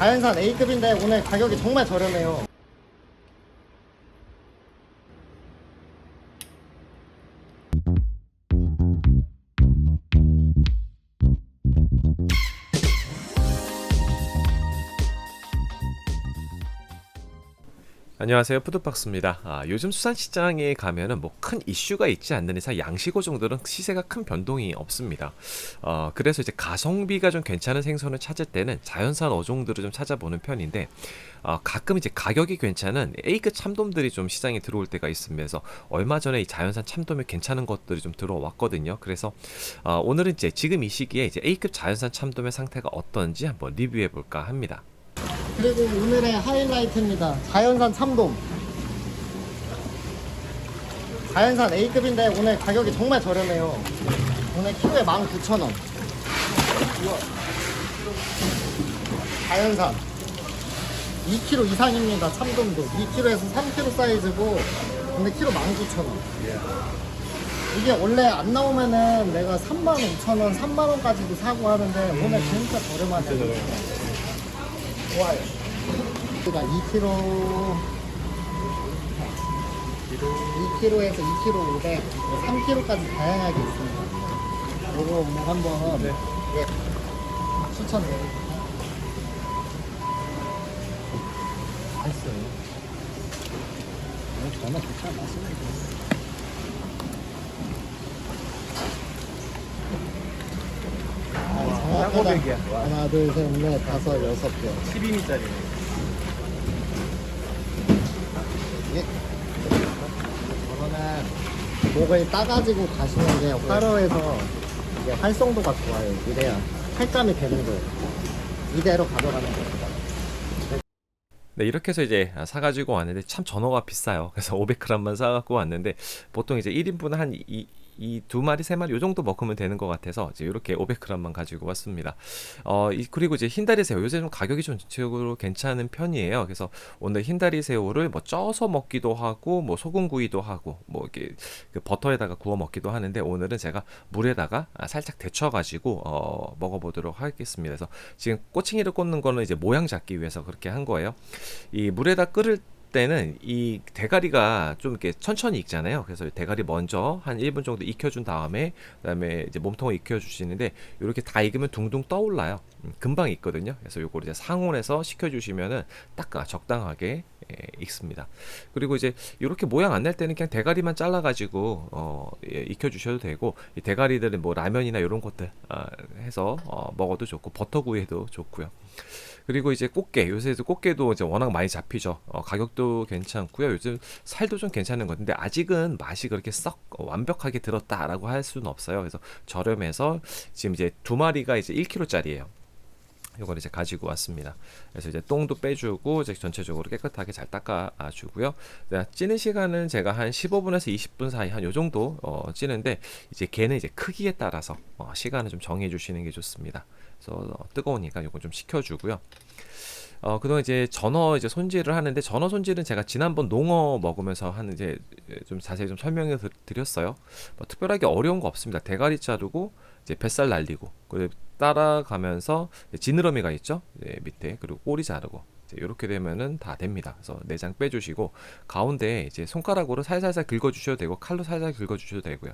자연산 A급인데 오늘 가격이 정말 저렴해요. 안녕하세요, 푸드박스입니다. 요즘 수산시장에 가면은 뭐 큰 이슈가 있지 않는 이상 양식어 정도는 시세가 큰 변동이 없습니다. 그래서 이제 가성비가 좀 괜찮은 생선을 찾을 때는 자연산 어종들을 좀 찾아보는 편인데, 가끔 이제 가격이 괜찮은 A급 참돔들이 좀 시장에 들어올 때가 있으면서 얼마 전에 이 자연산 참돔이 괜찮은 것들이 좀 들어왔거든요. 그래서 오늘은 이제 지금 이 시기에 이제 A급 자연산 참돔의 상태가 어떤지 한번 리뷰해 볼까 합니다. 그리고 오늘의 하이라이트입니다. 자연산 참돔. 자연산 A급인데 오늘 가격이 정말 저렴해요. 오늘 키로에 19,000원. 자연산 2kg 이상입니다. 참돔도 2kg에서 3kg 사이즈고 근데 키로 19,000원. 이게 원래 안 나오면은 내가 35,000원, 3만원까지도 사고 하는데 오늘 진짜 저렴하네요. 좋아요. 그러니까 2kg에서 2kg 500, 3kg까지 다양하게 있습니다. 요거 뭐 한번 예, 추천드립니다. 맛있어요. 전화 좋지 않았습니다. 쌍호백이야. 하나, 둘, 셋, 넷, 다섯, 여섯 개. 12미짜리네. 예. 저거는 목을 따가지고 가시는 게 화로에서 이게 활성도가 좋아요. 이래야 할감이 되는 거예요. 이대로 가져가는 겁니다. 네, 이렇게 해서 이제 사가지고 왔는데 참 전어가 비싸요. 그래서 500g만 사갖고 왔는데 보통 이제 1인분 한 이 두 마리, 세 마리 요 정도 먹으면 되는 것 같아서 이제 이렇게 500g만 가지고 왔습니다. 그리고 이제 흰다리 새우 요새 좀 가격이 좀 전체적으로 괜찮은 편이에요. 그래서 오늘 흰다리 새우를 뭐 쪄서 먹기도 하고 뭐 소금구이도 하고 뭐 이렇게 그 버터에다가 구워 먹기도 하는데 오늘은 제가 물에다가 살짝 데쳐가지고 먹어보도록 하겠습니다. 그래서 지금 꼬챙이를 꽂는 거는 이제 모양 잡기 위해서 그렇게 한 거예요. 이 물에다 끓을 때는 이 대가리가 좀 이렇게 천천히 익잖아요. 그래서 대가리 먼저 한 1분 정도 익혀준 다음에 그다음에 이제 몸통을 익혀주시는데 이렇게 다 익으면 둥둥 떠올라요. 금방 익거든요. 그래서 요걸 이제 상온에서 식혀주시면은 딱 적당하게 익습니다. 그리고 이제 이렇게 모양 안 날 때는 그냥 대가리만 잘라가지고 익혀주셔도 되고 이 대가리들은 뭐 라면이나 이런 것들 해서 먹어도 좋고 버터구이해도 좋고요. 그리고 이제 꽃게 요새도 꽃게도 이제 워낙 많이 잡히죠. 가격도 괜찮고요. 요즘 살도 좀 괜찮은 것 같은데 아직은 맛이 그렇게 썩 완벽하게 들었다라고 할 수는 없어요. 그래서 저렴해서 지금 이제 두 마리가 이제 1kg짜리예요. 이걸 이제 가지고 왔습니다. 그래서 이제 똥도 빼주고 이제 전체적으로 깨끗하게 잘 닦아주고요. 찌는 시간은 제가 한 15분에서 20분 사이 한 요 정도 찌는데 이제 걔는 이제 크기에 따라서 시간을 좀 정해 주시는 게 좋습니다. 그래서 뜨거우니까 요거 좀 식혀주고요. 그동안 이제 전어 이제 손질을 하는데 전어 손질은 제가 지난번 농어 먹으면서 한 이제 좀 자세히 좀 설명해 드렸어요. 뭐 특별하게 어려운 거 없습니다. 대가리 자르고 이제 뱃살 날리고 그리고 따라가면서 지느러미가 있죠. 밑에 그리고 꼬리 자르고 이렇게 되면은 다 됩니다. 그래서 내장 빼주시고 가운데 이제 손가락으로 살살살 긁어주셔도 되고 칼로 살살 긁어주셔도 되고요.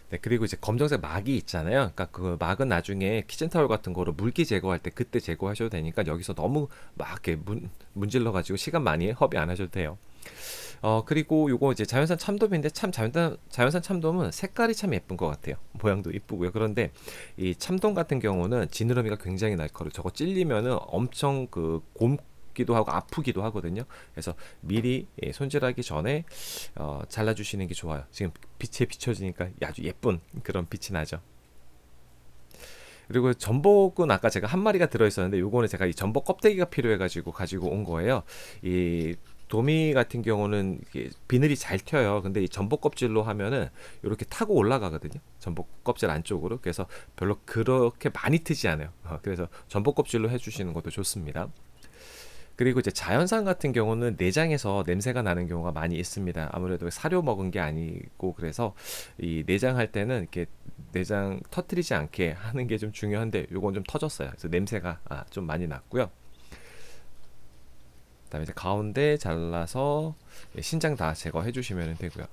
네, 그리고 이제 검정색 막이 있잖아요. 그러니까 그 막은 나중에 키친타올 같은 거로 물기 제거할 때 그때 제거하셔도 되니까 여기서 너무 막 이렇게 문질러 가지고 시간 많이 허비 안 하셔도 돼요. 그리고 요거 이제 자연산 참돔인데 참 자연산 참돔은 색깔이 참 예쁜 것 같아요. 모양도 이쁘고요. 그런데 이 참돔 같은 경우는 지느러미가 굉장히 날카로워. 저거 찔리면은 엄청 그 곰기도 하고 아프기도 하거든요. 그래서 미리 손질하기 전에 잘라주시는 게 좋아요. 지금 빛에 비춰지니까 아주 예쁜 그런 빛이 나죠. 그리고 전복은 아까 제가 한 마리가 들어있었는데 요거는 제가 이 전복 껍데기가 필요해가지고 가지고 온 거예요. 이 도미 같은 경우는 이게 비늘이 잘 튀어요. 근데 이 전복 껍질로 하면은 이렇게 타고 올라가거든요. 전복 껍질 안쪽으로. 그래서 별로 그렇게 많이 트지 않아요. 그래서 전복 껍질로 해주시는 것도 좋습니다. 그리고 이제 자연산 같은 경우는 내장에서 냄새가 나는 경우가 많이 있습니다. 아무래도 사료 먹은 게 아니고 그래서 이 내장할 때는 이렇게 내장 터트리지 않게 하는 게 좀 중요한데 요건 좀 터졌어요. 그래서 냄새가 좀 많이 났고요. 그다음에 이제 가운데 잘라서 신장 다 제거해 주시면 되고요.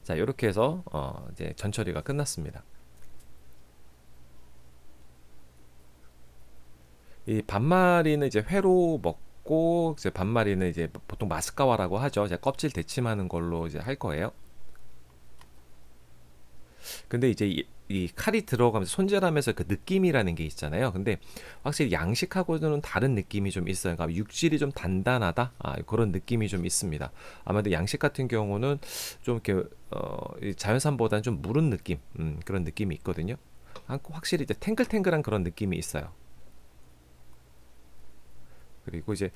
자, 이렇게 해서 이제 전 처리가 끝났습니다. 이 반마리는 이제 회로 먹고, 이제 반마리는 이제 보통 마스카와라고 하죠. 이제 껍질 데침하는 걸로 이제 할 거예요. 근데 이제 이 칼이 들어가면서 손질하면서 그 느낌이라는 게 있잖아요. 근데 확실히 양식하고는 다른 느낌이 좀 있어요. 그러니까 육질이 좀 단단하다, 그런 느낌이 좀 있습니다. 아마도 양식 같은 경우는 좀 이렇게 이 자연산보다는 좀 무른 느낌, 그런 느낌이 있거든요. 확실히 이제 탱글탱글한 그런 느낌이 있어요. 그리고 이제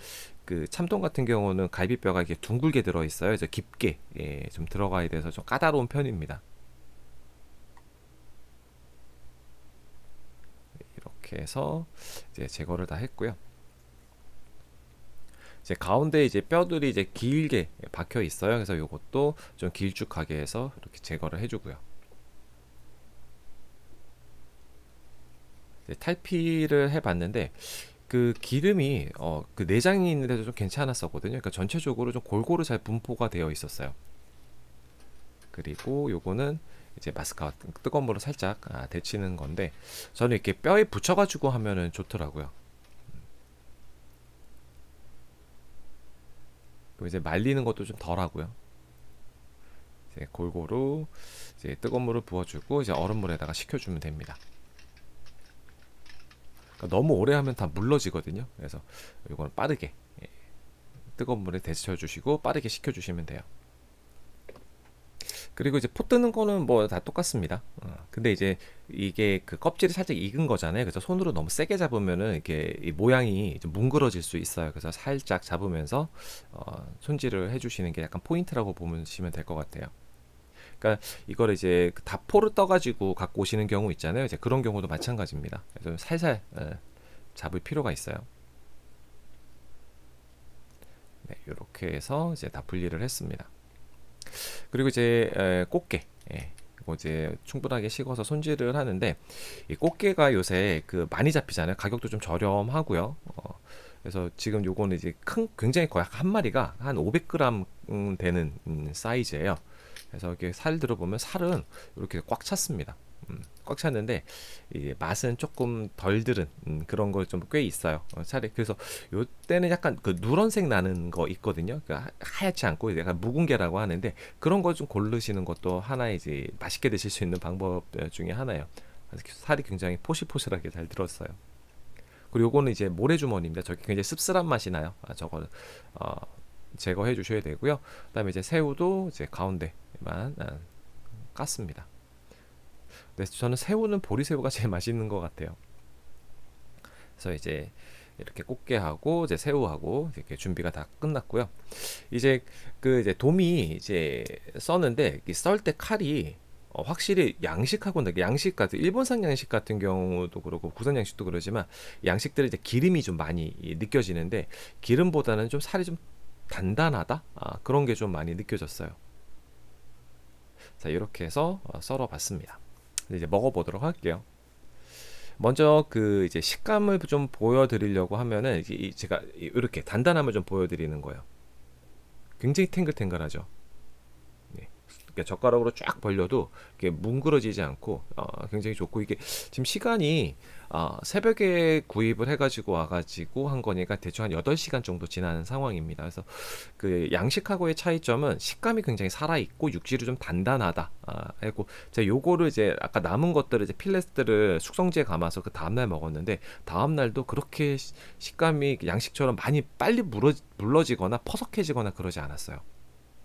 그 참돔 같은 경우는 갈비뼈가 이게 둥글게 들어 있어요. 이제 깊게 좀 들어가야 돼서 좀 까다로운 편입니다. 이렇게 해서 이제 제거를 다 했고요. 이제 가운데 이제 뼈들이 이제 길게 박혀 있어요. 그래서 이것도 좀 길쭉하게 해서 이렇게 제거를 해주고요. 탈피를 해봤는데 그 기름이 그 내장이 있는데도 좀 괜찮았었거든요. 그러니까 전체적으로 좀 골고루 잘 분포가 되어 있었어요. 그리고 요거는 이제 마스카와 뜨거운 물로 살짝 데치는 건데, 저는 이렇게 뼈에 붙여가지고 하면은 좋더라고요. 그리고 이제 말리는 것도 좀 덜하고요. 이제 골고루 이제 뜨거운 물을 부어주고 이제 얼음물에다가 식혀주면 됩니다. 그러니까 너무 오래 하면 다 물러지거든요. 그래서 이거는 빠르게 뜨거운 물에 데쳐주시고 빠르게 식혀주시면 돼요. 그리고 이제 포 뜨는 거는 뭐 다 똑같습니다. 근데 이제 이게 그 껍질이 살짝 익은 거잖아요. 그래서 손으로 너무 세게 잡으면은 이렇게 이 모양이 좀 뭉그러질 수 있어요. 그래서 살짝 잡으면서 손질을 해주시는 게 약간 포인트라고 보시면 될 것 같아요. 그러니까 이걸 이제 다 포를 떠가지고 갖고 오시는 경우 있잖아요. 이제 그런 경우도 마찬가지입니다. 그래서 살살 잡을 필요가 있어요. 네, 이렇게 해서 이제 다 분리를 했습니다. 그리고 이제 꽃게, 이거 이제 충분하게 식어서 손질을 하는데, 이 꽃게가 요새 그 많이 잡히잖아요. 가격도 좀 저렴하고요. 그래서 지금 요거는 이제 굉장히 거의 한 마리가 한 500g 되는 사이즈예요. 그래서 이렇게 살 들어보면 살은 이렇게 꽉 찼습니다. 꽉 찼는데 이 맛은 조금 덜 들은 그런 거 좀 꽤 있어요. 살이 그래서 요때는 약간 그 누런색 나는 거 있거든요. 그러니까 하얗지 않고 약간 묵은게라고 하는데, 그런 거 좀 고르시는 것도 하나의 이제 맛있게 드실 수 있는 방법 중에 하나예요. 살이 굉장히 포실포실하게 잘 들었어요. 그리고 요거는 이제 모래주머니입니다. 저게 굉장히 씁쓸한 맛이 나요. 저거는 제거해 주셔야 되고요. 그다음에 이제 새우도 이제 가운데만 깠습니다. 네, 저는 새우는 보리새우가 제일 맛있는 것 같아요. 그래서 이제 이렇게 꽃게하고 이제 새우하고 이렇게 준비가 다 끝났고요. 이제 그 이제 도미 이제 써는데 썰 때 칼이 확실히 양식하고는, 양식 같은 일본산 양식 같은 경우도 그렇고 국산 양식도 그러지만 양식들은 이제 기름이 좀 많이 느껴지는데, 기름보다는 좀 살이 좀 단단하다, 그런 게 좀 많이 느껴졌어요. 자, 이렇게 해서 썰어봤습니다. 이제 먹어보도록 할게요. 먼저 그 이제 식감을 좀 보여드리려고 하면은 제가 이렇게 단단함을 좀 보여드리는 거예요. 굉장히 탱글탱글하죠. 네. 그러니까 젓가락으로 쫙 벌려도 이게 뭉그러지지 않고 굉장히 좋고, 이게 지금 시간이 새벽에 구입을 해가지고 와가지고 한 거니까 대충 한 8시간 정도 지나는 상황입니다. 그래서 그 양식하고의 차이점은 식감이 굉장히 살아있고 육질이 좀 단단하다 했고, 제가 요거를 이제 아까 남은 것들을 이제 필렛들을 숙성지에 감아서 그 다음날 먹었는데, 다음날도 그렇게 식감이 양식처럼 많이 빨리 물러지거나 퍼석해지거나 그러지 않았어요.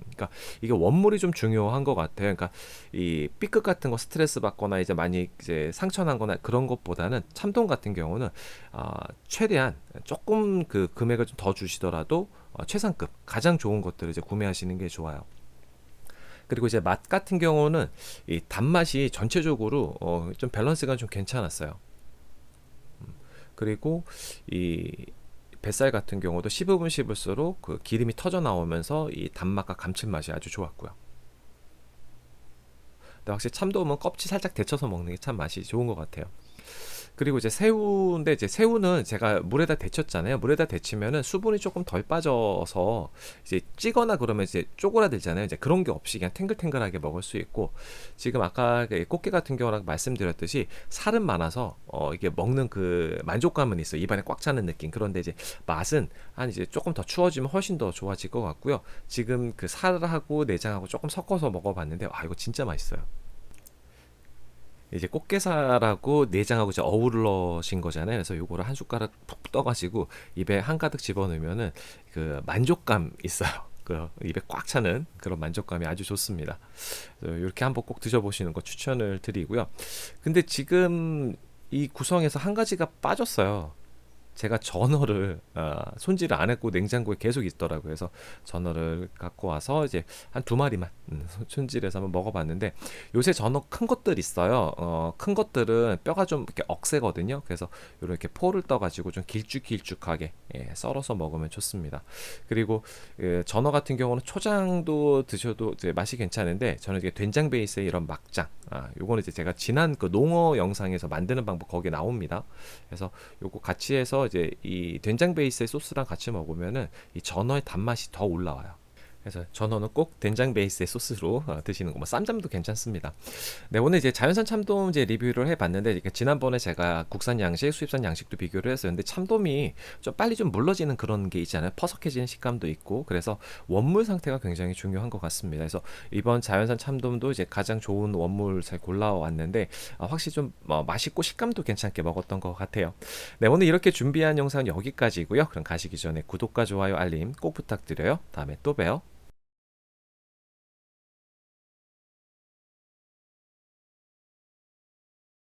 그러니까 이게 원물이 좀 중요한 것 같아요. 그러니까 이 B급 같은 거 스트레스 받거나 이제 많이 이제 상처난거나 그런 것보다는 참돔 같은 경우는 최대한 조금 그 금액을 좀 더 주시더라도 최상급 가장 좋은 것들을 이제 구매하시는 게 좋아요. 그리고 이제 맛 같은 경우는 이 단맛이 전체적으로 좀 밸런스가 좀 괜찮았어요. 그리고 이 뱃살 같은 경우도 씹으면 씹을수록 그 기름이 터져 나오면서 이 단맛과 감칠맛이 아주 좋았고요. 근데 확실히 참돔은 껍질 살짝 데쳐서 먹는 게 참 맛이 좋은 것 같아요. 그리고 이제 새우인데 이제 새우는 제가 물에다 데쳤잖아요. 물에다 데치면은 수분이 조금 덜 빠져서 이제 찌거나 그러면 이제 쪼그라들잖아요. 이제 그런 게 없이 그냥 탱글탱글하게 먹을 수 있고, 지금 아까 그 꽃게 같은 경우랑 말씀드렸듯이 살은 많아서 이게 먹는 그 만족감은 있어요. 입안에 꽉 차는 느낌. 그런데 이제 맛은 한 이제 조금 더 추워지면 훨씬 더 좋아질 것 같고요. 지금 그 살하고 내장하고 조금 섞어서 먹어봤는데 이거 진짜 맛있어요. 이제 꽃게살하고 내장하고 이제 어우러진 거잖아요. 그래서 요거를 한 숟가락 푹 떠가지고 입에 한가득 집어넣으면은 그 만족감 있어요. 그 입에 꽉 차는 그런 만족감이 아주 좋습니다. 이렇게 한번 꼭 드셔보시는 거 추천을 드리고요. 근데 지금 이 구성에서 한 가지가 빠졌어요. 제가 전어를 손질을 안 했고 냉장고에 계속 있더라고요. 그래서 전어를 갖고 와서 이제 한 두 마리만 손질해서 한번 먹어봤는데, 요새 전어 큰 것들 있어요. 큰 것들은 뼈가 좀 이렇게 억세거든요. 그래서 이렇게 포를 떠가지고 좀 길쭉길쭉하게 썰어서 먹으면 좋습니다. 그리고 전어 같은 경우는 초장도 드셔도 이제 맛이 괜찮은데, 저는 이게 된장 베이스의 이런 막장, 요거는 이제 제가 지난 그 농어 영상에서 만드는 방법 거기에 나옵니다. 그래서 요거 같이 해서 이제 이 된장 베이스의 소스랑 같이 먹으면은 이 전어의 단맛이 더 올라와요. 그래서 전어는 꼭 된장 베이스의 소스로 드시는 거, 뭐 쌈장도 괜찮습니다. 네, 오늘 이제 자연산 참돔 이제 리뷰를 해봤는데, 지난번에 제가 국산 양식, 수입산 양식도 비교를 했어요. 근데 참돔이 좀 빨리 좀 물러지는 그런 게 있잖아요. 퍼석해지는 식감도 있고, 그래서 원물 상태가 굉장히 중요한 것 같습니다. 그래서 이번 자연산 참돔도 이제 가장 좋은 원물 잘 골라왔는데, 확실히 좀 맛있고 식감도 괜찮게 먹었던 것 같아요. 네, 오늘 이렇게 준비한 영상은 여기까지고요. 그럼 가시기 전에 구독과 좋아요, 알림 꼭 부탁드려요. 다음에 또 봬요.